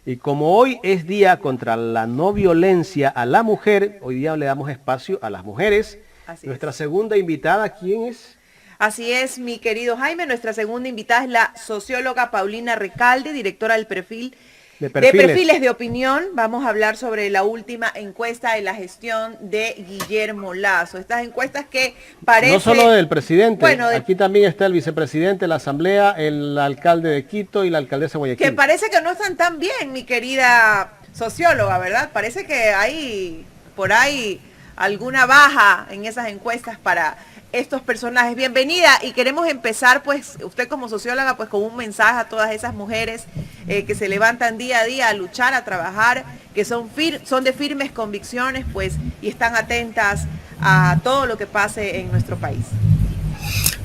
Y como hoy es Día contra la No Violencia a la Mujer, hoy día le damos espacio a las mujeres. Así Nuestra es. segunda invitada, ¿quién es? Así es, mi querido Jaime. Nuestra segunda invitada es la socióloga Paulina Recalde, directora del perfil De de perfiles. Perfiles de Opinión. Vamos a hablar sobre la última encuesta de la gestión de Guillermo Lazo. Estas encuestas que No solo parece, del presidente, bueno, aquí también está el vicepresidente, la asamblea, el alcalde de Quito y la alcaldesa de que Guayaquil. parece que no están tan bien, mi querida socióloga, ¿verdad? Parece que hay por ahí alguna baja en esas encuestas para estos personajes. Bienvenida, y queremos empezar, pues, usted como socióloga, pues con un mensaje a todas esas mujeres que se levantan día a día a luchar, a trabajar, que son de firmes convicciones, pues, y están atentas a todo lo que pase en nuestro país.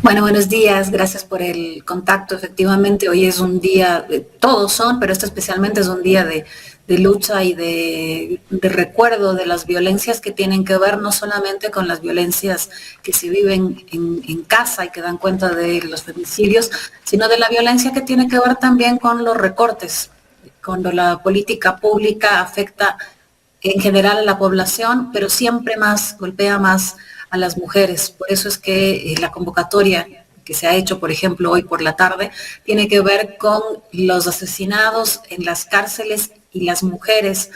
Bueno, buenos días, gracias por el contacto. Efectivamente, hoy es un día, todos son, pero este especialmente es un día de lucha y de recuerdo de las violencias que tienen que ver no solamente con las violencias que se viven en casa y que dan cuenta de los femicidios, sino de la violencia que tiene que ver también con los recortes, cuando la política pública afecta en general a la población, pero siempre más, golpea más a las mujeres. Por eso es que la convocatoria que se ha hecho, por ejemplo, hoy por la tarde, tiene que ver con los asesinados en las cárceles y las mujeres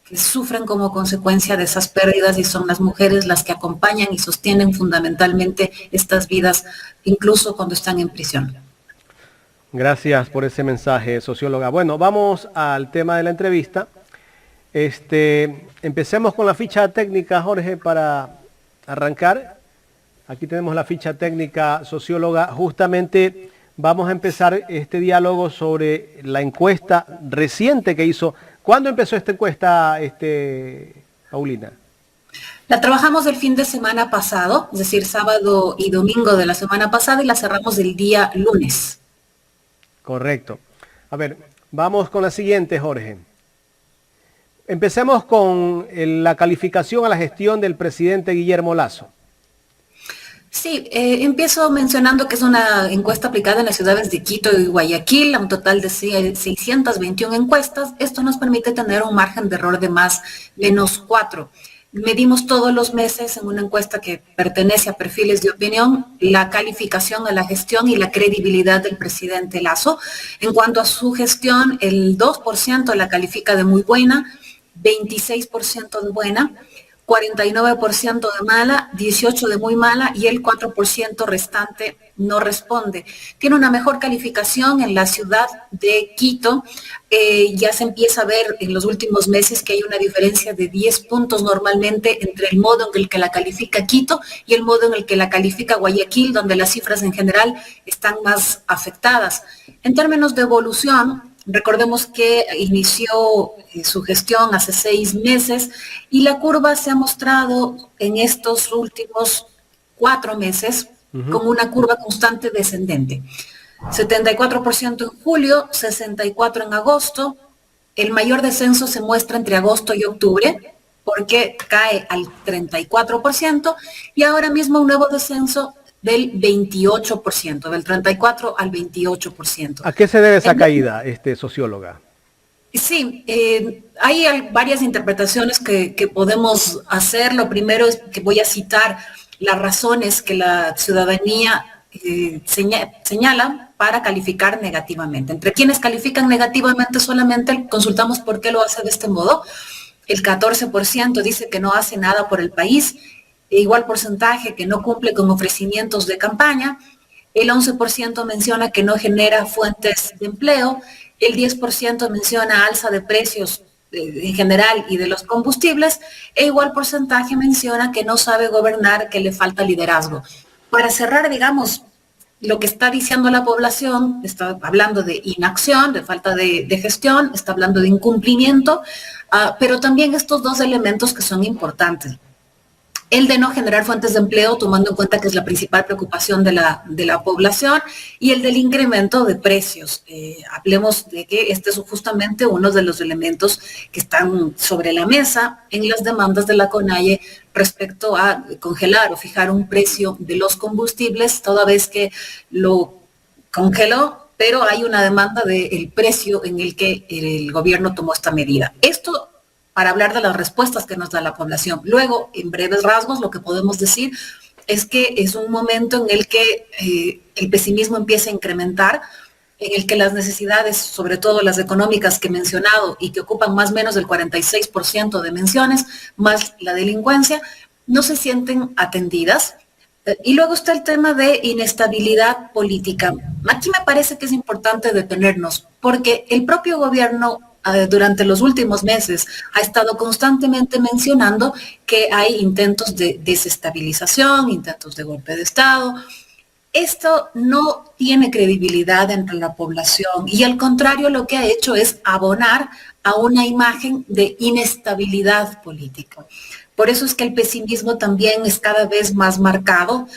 que sufren como consecuencia de esas pérdidas, y son las mujeres las que acompañan y sostienen fundamentalmente estas vidas, incluso cuando están en prisión. Gracias por ese mensaje, socióloga. Bueno, vamos al tema de la entrevista. Empecemos con la ficha técnica, Jorge, para arrancar. Aquí tenemos la ficha técnica, socióloga. Justamente vamos a empezar este diálogo sobre la encuesta reciente que hizo. ¿Cuándo empezó esta encuesta, Paulina? La trabajamos el fin de semana pasado, es decir, sábado y domingo de la semana pasada, y la cerramos el día lunes. Correcto. A ver, vamos con la siguiente, Jorge. Empecemos con la calificación a la gestión del presidente Guillermo Lazo. Sí, empiezo mencionando que es una encuesta aplicada en las ciudades de Quito y Guayaquil, a un total de 621 encuestas. Esto nos permite tener un margen de error de más menos 4. Medimos todos los meses en una encuesta que pertenece a Perfiles de Opinión la calificación a la gestión y la credibilidad del presidente Lazo. En cuanto a su gestión, el 2% la califica de muy buena, 26% de buena, 49% de mala, 18% de muy mala, y el 4% restante no responde. Tiene una mejor calificación en la ciudad de Quito. Ya se empieza a ver en los últimos meses que hay una diferencia de 10 puntos normalmente entre el modo en el que la califica Quito y el modo en el que la califica Guayaquil, donde las cifras en general están más afectadas. En términos de evolución, recordemos que inició su gestión hace 6 meses y la curva se ha mostrado en estos últimos 4 meses como una curva constante descendente. 74% en julio, 64% en agosto. El mayor descenso se muestra entre agosto y octubre, porque cae al 34%, y ahora mismo un nuevo descenso del 28%, del 34 al 28%. ¿A qué se debe esa caída, socióloga? Sí, hay varias interpretaciones que podemos hacer. Lo primero es que voy a citar las razones que la ciudadanía señala para calificar negativamente. Entre quienes califican negativamente solamente consultamos por qué lo hace de este modo. El 14% dice que no hace nada por el país, igual porcentaje que no cumple con ofrecimientos de campaña. El 11% menciona que no genera fuentes de empleo. El 10% menciona alza de precios en general y de los combustibles, e igual porcentaje menciona que no sabe gobernar, que le falta liderazgo. Para cerrar, digamos, lo que está diciendo la población, está hablando de inacción, de falta de gestión, está hablando de incumplimiento, pero también estos dos elementos que son importantes. El de no generar fuentes de empleo, tomando en cuenta que es la principal preocupación de la población, y el del incremento de precios. Hablemos de que este es justamente uno de los elementos que están sobre la mesa en las demandas de la CONAIE respecto a congelar o fijar un precio de los combustibles, toda vez que lo congeló pero hay una demanda del precio en el que el gobierno tomó esta medida. Esto para hablar de las respuestas que nos da la población. Luego, en breves rasgos, lo que podemos decir es que es un momento en el que el pesimismo empieza a incrementar, en el que las necesidades, sobre todo las económicas que he mencionado y que ocupan más o menos el 46% de menciones, más la delincuencia, no se sienten atendidas. Y luego está el tema de inestabilidad política. Aquí me parece que es importante detenernos, porque el propio gobierno durante los últimos meses ha estado constantemente mencionando que hay intentos de desestabilización, intentos de golpe de Estado. Esto no tiene credibilidad entre la población y al contrario lo que ha hecho es abonar a una imagen de inestabilidad política. Por eso es que el pesimismo también es cada vez más marcado,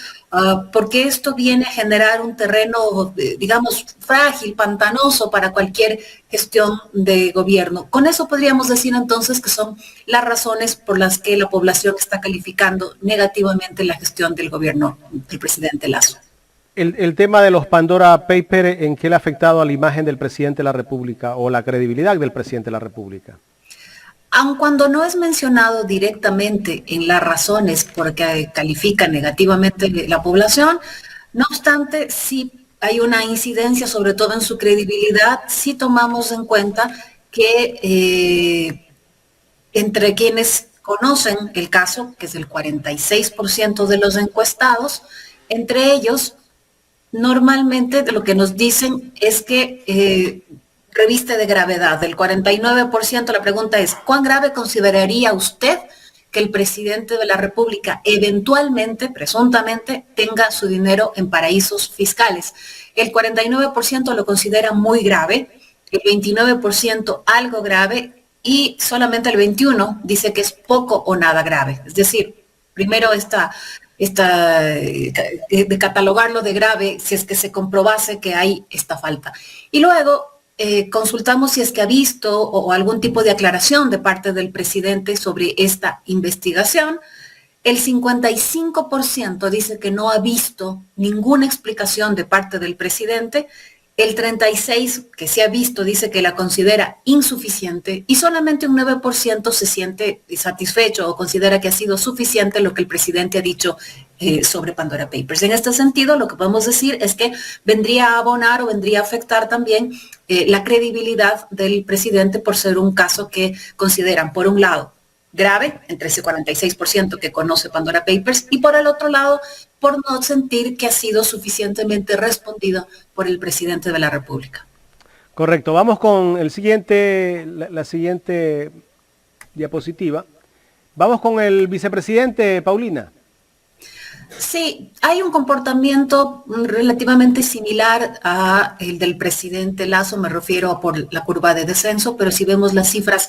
porque esto viene a generar un terreno, digamos, frágil, pantanoso para cualquier gestión de gobierno. Con eso podríamos decir entonces que son las razones por las que la población está calificando negativamente la gestión del gobierno del presidente Lasso. El tema de los Pandora Papers, ¿en qué le ha afectado a la imagen del presidente de la República o la credibilidad del presidente de la República? Aun cuando no es mencionado directamente en las razones por que califica negativamente la población, no obstante, sí hay una incidencia, sobre todo en su credibilidad, si tomamos en cuenta que entre quienes conocen el caso, que es el 46% de los encuestados, entre ellos, normalmente lo que nos dicen es que reviste de gravedad. Del 49%, la pregunta es, ¿cuán grave consideraría usted que el presidente de la República eventualmente, presuntamente, tenga su dinero en paraísos fiscales? El 49% lo considera muy grave, el 29% algo grave y solamente el 21% dice que es poco o nada grave. Es decir, primero de catalogarlo de grave si es que se comprobase que hay esta falta. Y luego consultamos si es que ha visto o algún tipo de aclaración de parte del presidente sobre esta investigación. El 55% dice que no ha visto ninguna explicación de parte del presidente. El 36% que sí ha visto dice que la considera insuficiente y solamente un 9% se siente satisfecho o considera que ha sido suficiente lo que el presidente ha dicho sobre Pandora Papers. En este sentido, lo que podemos decir es que vendría a abonar o vendría a afectar también la credibilidad del presidente por ser un caso que consideran, por un lado, grave, entre ese 46% que conoce Pandora Papers, y por el otro lado, por no sentir que ha sido suficientemente respondido por el presidente de la República. Correcto. Vamos con la siguiente diapositiva. Vamos con el vicepresidente, Paulina. Sí, hay un comportamiento relativamente similar a el del presidente Lasso, me refiero a por la curva de descenso, pero si vemos las cifras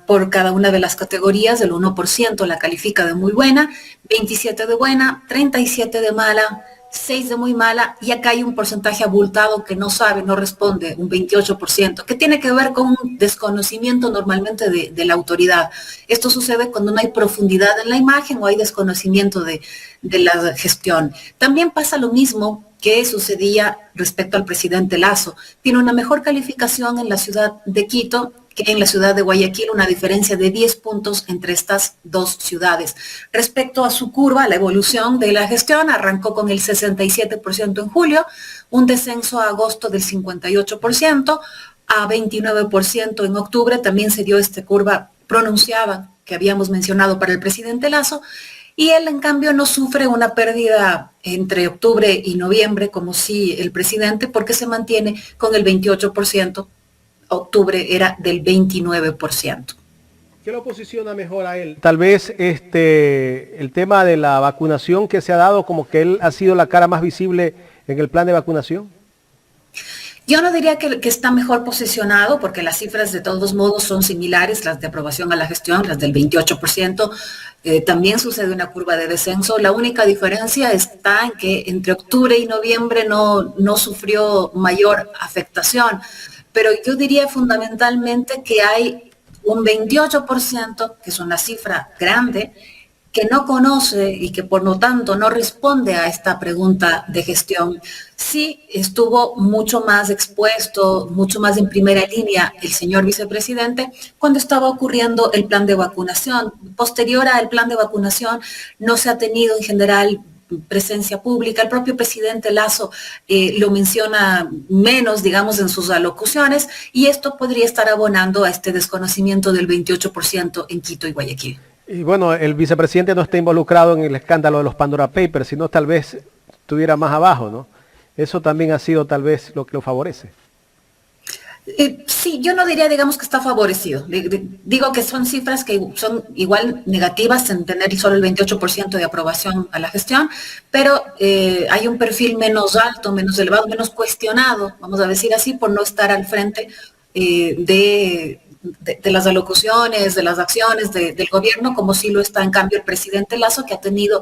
por cada una de las categorías, el 1% la califica de muy buena, 27% de buena, 37% de mala, 6% de muy mala, y acá hay un porcentaje abultado que no sabe, no responde, un 28%, que tiene que ver con un desconocimiento normalmente de la autoridad. Esto sucede cuando no hay profundidad en la imagen o hay desconocimiento de la gestión. También pasa lo mismo que sucedía respecto al presidente Lasso. Tiene una mejor calificación en la ciudad de Quito que en la ciudad de Guayaquil, una diferencia de 10 puntos entre estas dos ciudades. Respecto a su curva, la evolución de la gestión arrancó con el 67% en julio, un descenso a agosto del 58%, a 29% en octubre, también se dio esta curva pronunciada que habíamos mencionado para el presidente Lasso, y él en cambio no sufre una pérdida entre octubre y noviembre como sí el presidente, porque se mantiene con el 28%, octubre era del 29%. ¿Qué lo posiciona mejor a él? Tal vez el tema de la vacunación que se ha dado, como que él ha sido la cara más visible en el plan de vacunación. Yo no diría que está mejor posicionado, porque las cifras de todos modos son similares, las de aprobación a la gestión, las del 28%, también sucede una curva de descenso. La única diferencia está en que entre octubre y noviembre no sufrió mayor afectación, pero yo diría fundamentalmente que hay un 28%, que es una cifra grande, que no conoce y que por lo tanto no responde a esta pregunta de gestión, sí estuvo mucho más expuesto, mucho más en primera línea el señor vicepresidente cuando estaba ocurriendo el plan de vacunación. Posterior al plan de vacunación no se ha tenido en general presencia pública. El propio presidente Lasso lo menciona menos, digamos, en sus alocuciones, y esto podría estar abonando a este desconocimiento del 28% en Quito y Guayaquil. Y bueno, el vicepresidente no está involucrado en el escándalo de los Pandora Papers, sino tal vez estuviera más abajo, ¿no? Eso también ha sido tal vez lo que lo favorece. Sí, yo no diría, digamos, que está favorecido. Digo que son cifras que son igual negativas en tener solo el 28% de aprobación a la gestión, pero hay un perfil menos alto, menos elevado, menos cuestionado, vamos a decir así, por no estar al frente de las alocuciones, de las acciones del gobierno, como sí lo está en cambio el presidente Lasso, que ha tenido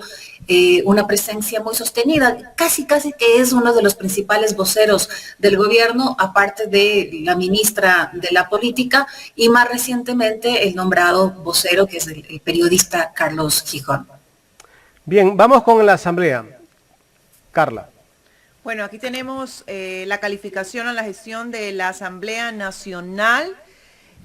una presencia muy sostenida, casi que es uno de los principales voceros del gobierno, aparte de la ministra de la Política y más recientemente el nombrado vocero, que es el periodista Carlos Gijón. Bien, vamos con la asamblea. Carla. Bueno, aquí tenemos la calificación a la gestión de la Asamblea Nacional,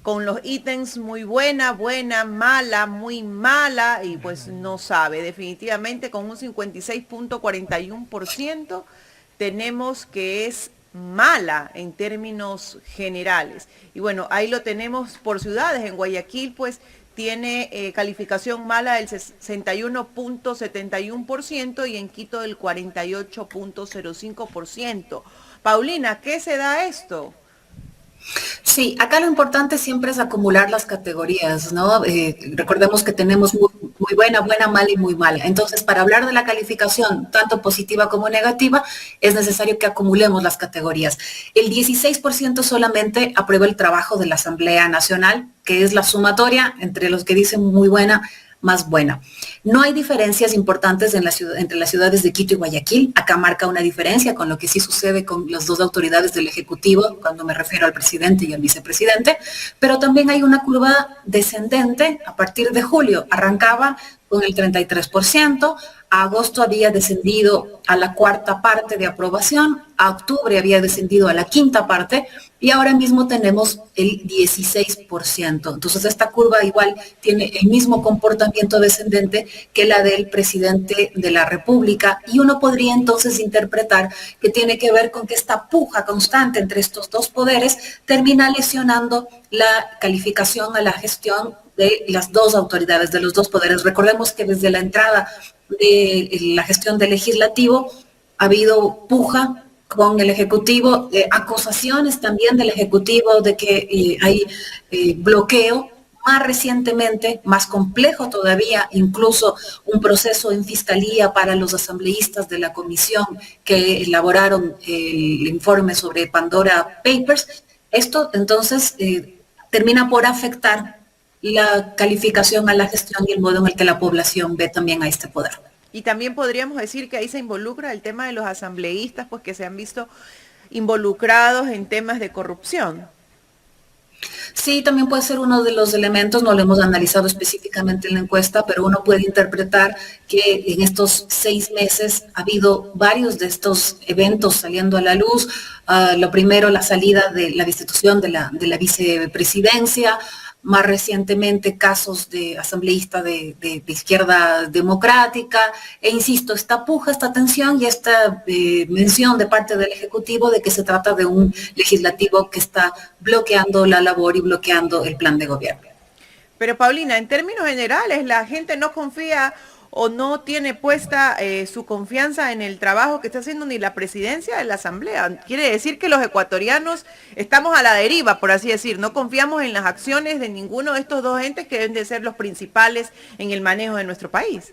con los ítems muy buena, buena, mala, muy mala, y pues no sabe. Definitivamente con un 56.41% tenemos que es mala en términos generales. Y bueno, ahí lo tenemos por ciudades. En Guayaquil pues tiene calificación mala del 61.71% y en Quito del 48.05%. Paulina, ¿qué se da esto? Sí, acá lo importante siempre es acumular las categorías, ¿no? Recordemos que tenemos muy buena, buena, mala y muy mala. Entonces, para hablar de la calificación, tanto positiva como negativa, es necesario que acumulemos las categorías. El 16% solamente aprueba el trabajo de la Asamblea Nacional, que es la sumatoria entre los que dicen muy buena, más buena. No hay diferencias importantes entre las ciudades de Quito y Guayaquil. Acá marca una diferencia con lo que sí sucede con las dos autoridades del Ejecutivo, cuando me refiero al presidente y al vicepresidente, pero también hay una curva descendente a partir de julio. Arrancaba con el 33%, a agosto había descendido a la cuarta parte de aprobación, a octubre había descendido a la quinta parte y ahora mismo tenemos el 16%. Entonces esta curva igual tiene el mismo comportamiento descendente que la del presidente de la República y uno podría entonces interpretar que tiene que ver con que esta puja constante entre estos dos poderes termina lesionando la calificación a la gestión de las dos autoridades, de los dos poderes. Recordemos que desde la entrada de la gestión del legislativo ha habido puja con el Ejecutivo, acusaciones también del Ejecutivo de que hay bloqueo. Más recientemente, más complejo todavía, incluso un proceso en fiscalía para los asambleístas de la comisión que elaboraron el informe sobre Pandora Papers. Esto entonces termina por afectar la calificación a la gestión y el modo en el que la población ve también a este poder. Y también podríamos decir que ahí se involucra el tema de los asambleístas, pues que se han visto involucrados en temas de corrupción. Sí, también puede ser uno de los elementos, no lo hemos analizado específicamente en la encuesta, pero uno puede interpretar que en estos 6 meses ha habido varios de estos eventos saliendo a la luz. Lo primero, la salida de la destitución de la vicepresidencia, más recientemente casos de asambleísta de izquierda democrática, e insisto, esta puja, esta tensión y esta mención de parte del Ejecutivo de que se trata de un legislativo que está bloqueando la labor y bloqueando el plan de gobierno. Pero Paulina, en términos generales, la gente no confía o no tiene puesta su confianza en el trabajo que está haciendo ni la presidencia de la Asamblea. Quiere decir que los ecuatorianos estamos a la deriva, por así decir. No confiamos en las acciones de ninguno de estos dos entes que deben de ser los principales en el manejo de nuestro país.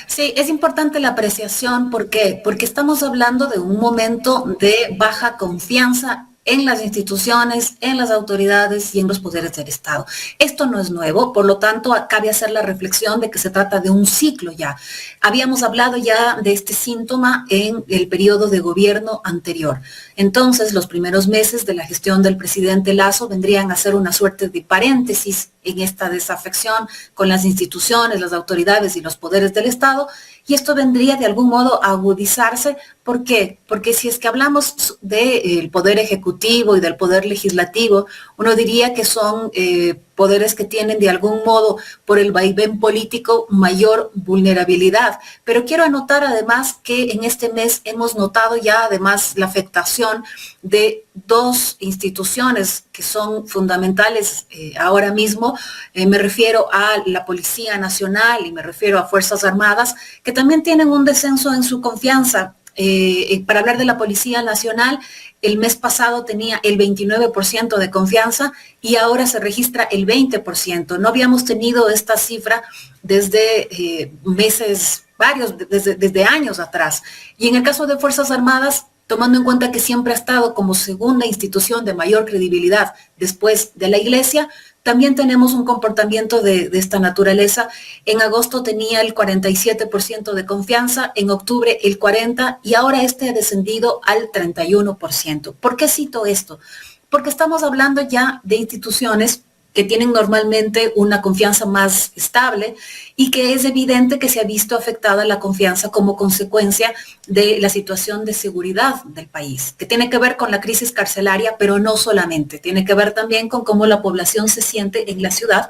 Sí, es importante la apreciación. ¿Por qué? Porque estamos hablando de un momento de baja confianza en las instituciones, en las autoridades y en los poderes del Estado. Esto no es nuevo, por lo tanto, cabe hacer la reflexión de que se trata de un ciclo ya. Habíamos hablado ya de este síntoma en el periodo de gobierno anterior. Entonces, los primeros meses de la gestión del presidente Lasso vendrían a ser una suerte de paréntesis en esta desafección con las instituciones, las autoridades y los poderes del Estado, y esto vendría de algún modo a agudizarse. ¿Por qué? Porque si es que hablamos del poder ejecutivo y del poder legislativo, uno diría que son poderes que tienen de algún modo, por el vaivén político, mayor vulnerabilidad. Pero quiero anotar además que en este mes hemos notado ya además la afectación de dos instituciones que son fundamentales ahora mismo. Me refiero a la Policía Nacional y me refiero a Fuerzas Armadas, que también tienen un descenso en su confianza. Para hablar de la Policía Nacional, el mes pasado tenía el 29% de confianza y ahora se registra el 20%. No habíamos tenido esta cifra desde desde años atrás. Y en el caso de Fuerzas Armadas, tomando en cuenta que siempre ha estado como segunda institución de mayor credibilidad después de la Iglesia, también tenemos un comportamiento de esta naturaleza. En agosto tenía el 47% de confianza, en octubre el 40% y ahora este ha descendido al 31%. ¿Por qué cito esto? Porque estamos hablando ya de instituciones que tienen normalmente una confianza más estable y que es evidente que se ha visto afectada la confianza como consecuencia de la situación de seguridad del país, que tiene que ver con la crisis carcelaria, pero no solamente, tiene que ver también con cómo la población se siente en la ciudad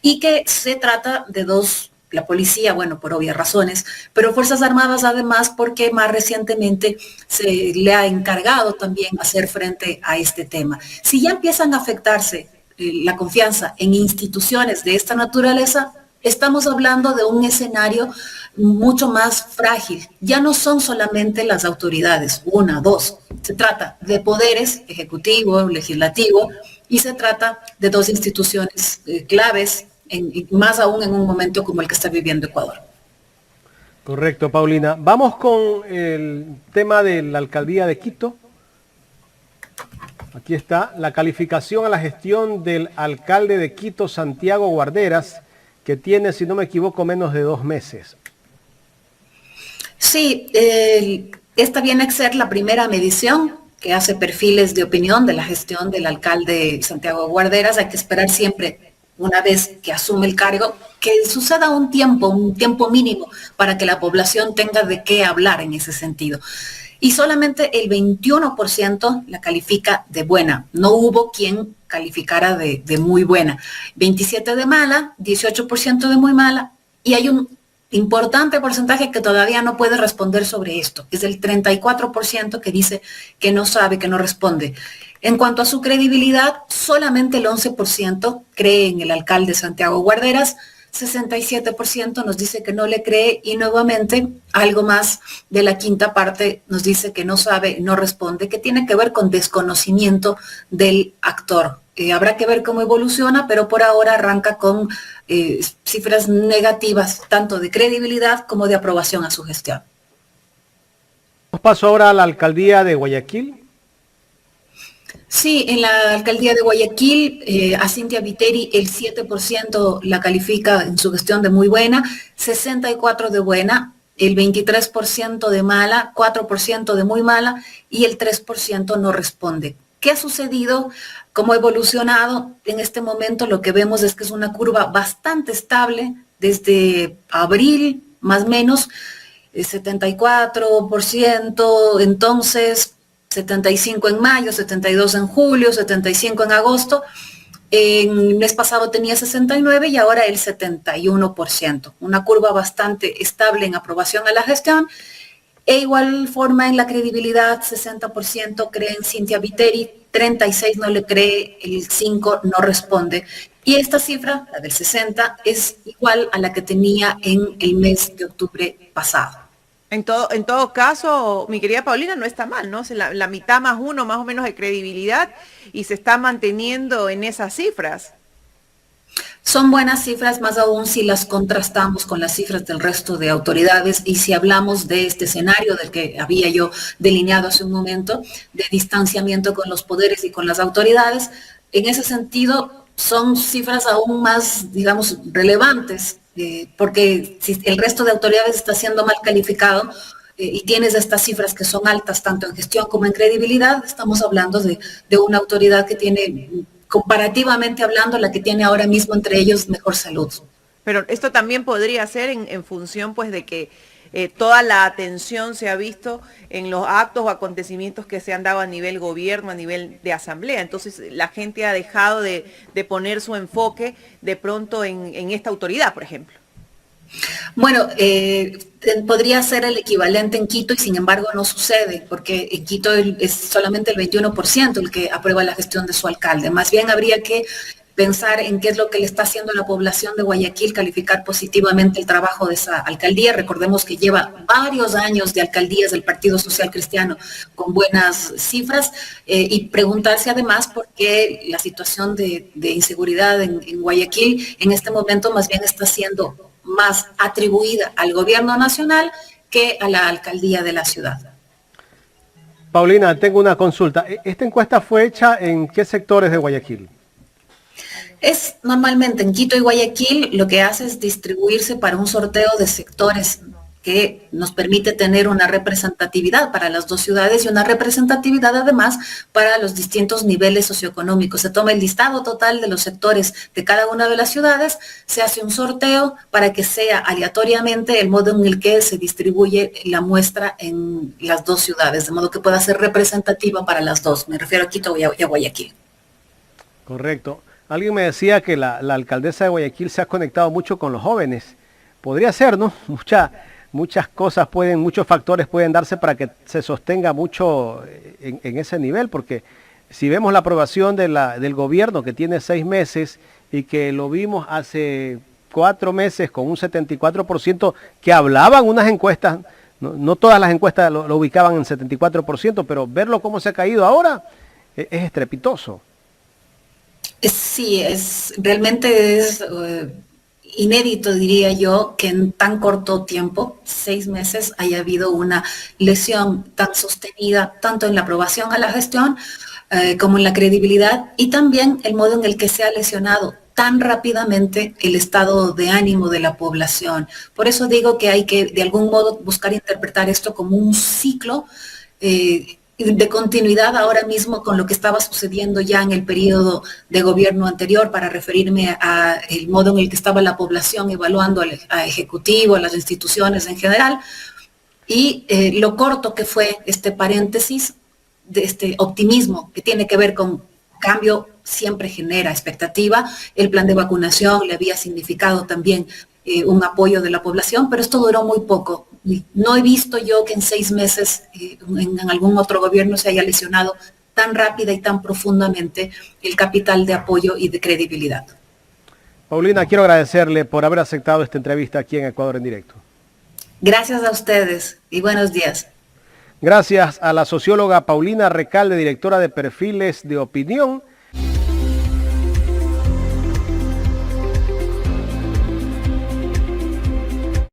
y que se trata de dos, la policía, bueno, por obvias razones, pero Fuerzas Armadas además porque más recientemente se le ha encargado también hacer frente a este tema. Si ya empiezan a afectarse la confianza en instituciones de esta naturaleza, estamos hablando de un escenario mucho más frágil. Ya no son solamente las autoridades, una, dos. Se trata de poderes, ejecutivo, legislativo, y se trata de dos instituciones claves, más aún en un momento como el que está viviendo Ecuador. Correcto, Paulina. Vamos con el tema de la alcaldía de Quito. Aquí está la calificación a la gestión del alcalde de Quito, Santiago Guarderas, que tiene, si no me equivoco, menos de 2 meses. Sí, esta viene a ser la primera medición que hace perfiles de opinión de la gestión del alcalde Santiago Guarderas. Hay que esperar siempre, una vez que asume el cargo, que suceda un tiempo mínimo para que la población tenga de qué hablar en ese sentido. Y solamente el 21% la califica de buena. No hubo quien calificara de muy buena. 27% de mala, 18% de muy mala, y hay un importante porcentaje que todavía no puede responder sobre esto. Es el 34% que dice que no sabe, que no responde. En cuanto a su credibilidad, solamente el 11% cree en el alcalde Santiago Guarderas, 67% nos dice que no le cree y nuevamente algo más de la quinta parte nos dice que no sabe, no responde, que tiene que ver con desconocimiento del actor. Habrá que ver cómo evoluciona, pero por ahora arranca con cifras negativas, tanto de credibilidad como de aprobación a su gestión. Paso ahora a la alcaldía de Guayaquil. Sí, en la alcaldía de Guayaquil, a Cynthia Viteri el 7% la califica en su gestión de muy buena, 64% de buena, el 23% de mala, 4% de muy mala y el 3% no responde. ¿Qué ha sucedido? ¿Cómo ha evolucionado? En este momento lo que vemos es que es una curva bastante estable desde abril, más o menos, 74%, entonces 75 en mayo, 72 en julio, 75 en agosto. El mes pasado tenía 69 y ahora el 71%. Una curva bastante estable en aprobación a la gestión. E igual forma en la credibilidad, 60% cree en Cynthia Viteri, 36% no le cree, el 5% no responde. Y esta cifra, la del 60%, es igual a la que tenía en el mes de octubre pasado. En todo caso, mi querida Paulina, no está mal, ¿no? La mitad más uno, más o menos, de credibilidad y se está manteniendo en esas cifras. Son buenas cifras, más aún si las contrastamos con las cifras del resto de autoridades y si hablamos de este escenario del que había yo delineado hace un momento, de distanciamiento con los poderes y con las autoridades, en ese sentido son cifras aún más, digamos, relevantes, porque si el resto de autoridades está siendo mal calificado, y tienes estas cifras que son altas tanto en gestión como en credibilidad, estamos hablando de una autoridad que tiene, comparativamente hablando, la que tiene ahora mismo entre ellos mejor salud. Pero esto también podría ser en función pues de que toda la atención se ha visto en los actos o acontecimientos que se han dado a nivel gobierno, a nivel de asamblea. Entonces la gente ha dejado de poner su enfoque de pronto en esta autoridad, por ejemplo. Bueno, podría ser el equivalente en Quito y sin embargo no sucede, porque en Quito es solamente el 21% el que aprueba la gestión de su alcalde. Más bien habría que pensar en qué es lo que le está haciendo la población de Guayaquil, calificar positivamente el trabajo de esa alcaldía. Recordemos que lleva varios años de alcaldías del Partido Social Cristiano con buenas cifras y preguntarse además por qué la situación de inseguridad en Guayaquil en este momento más bien está siendo más atribuida al gobierno nacional que a la alcaldía de la ciudad. Paulina, tengo una consulta. ¿Esta encuesta fue hecha en qué sectores de Guayaquil? Es normalmente en Quito y Guayaquil lo que hace es distribuirse para un sorteo de sectores que nos permite tener una representatividad para las dos ciudades y una representatividad además para los distintos niveles socioeconómicos. Se toma el listado total de los sectores de cada una de las ciudades, se hace un sorteo para que sea aleatoriamente el modo en el que se distribuye la muestra en las dos ciudades, de modo que pueda ser representativa para las dos. Me refiero a Quito y a Guayaquil. Correcto. Alguien me decía que la alcaldesa de Guayaquil se ha conectado mucho con los jóvenes. Podría ser, ¿no? Muchas cosas muchos factores pueden darse para que se sostenga mucho en ese nivel, porque si vemos la aprobación del gobierno que tiene 6 meses y que lo vimos hace 4 meses con un 74%, que hablaban unas encuestas, no todas las encuestas lo ubicaban en 74%, pero verlo cómo se ha caído ahora es estrepitoso. Sí, realmente es inédito, diría yo, que en tan corto tiempo, 6 meses, haya habido una lesión tan sostenida, tanto en la aprobación a la gestión como en la credibilidad y también el modo en el que se ha lesionado tan rápidamente el estado de ánimo de la población. Por eso digo que hay que de algún modo buscar interpretar esto como un ciclo de continuidad ahora mismo con lo que estaba sucediendo ya en el periodo de gobierno anterior, para referirme a el modo en el que estaba la población evaluando al Ejecutivo, a las instituciones en general, y lo corto que fue este paréntesis de este optimismo que tiene que ver con cambio siempre genera expectativa. El plan de vacunación le había significado también un apoyo de la población, pero esto duró muy poco. No he visto yo que en 6 meses en algún otro gobierno se haya lesionado tan rápida y tan profundamente el capital de apoyo y de credibilidad. Paulina, quiero agradecerle por haber aceptado esta entrevista aquí en Ecuador en Directo. Gracias a ustedes y buenos días. Gracias a la socióloga Paulina Recalde, directora de Perfiles de Opinión.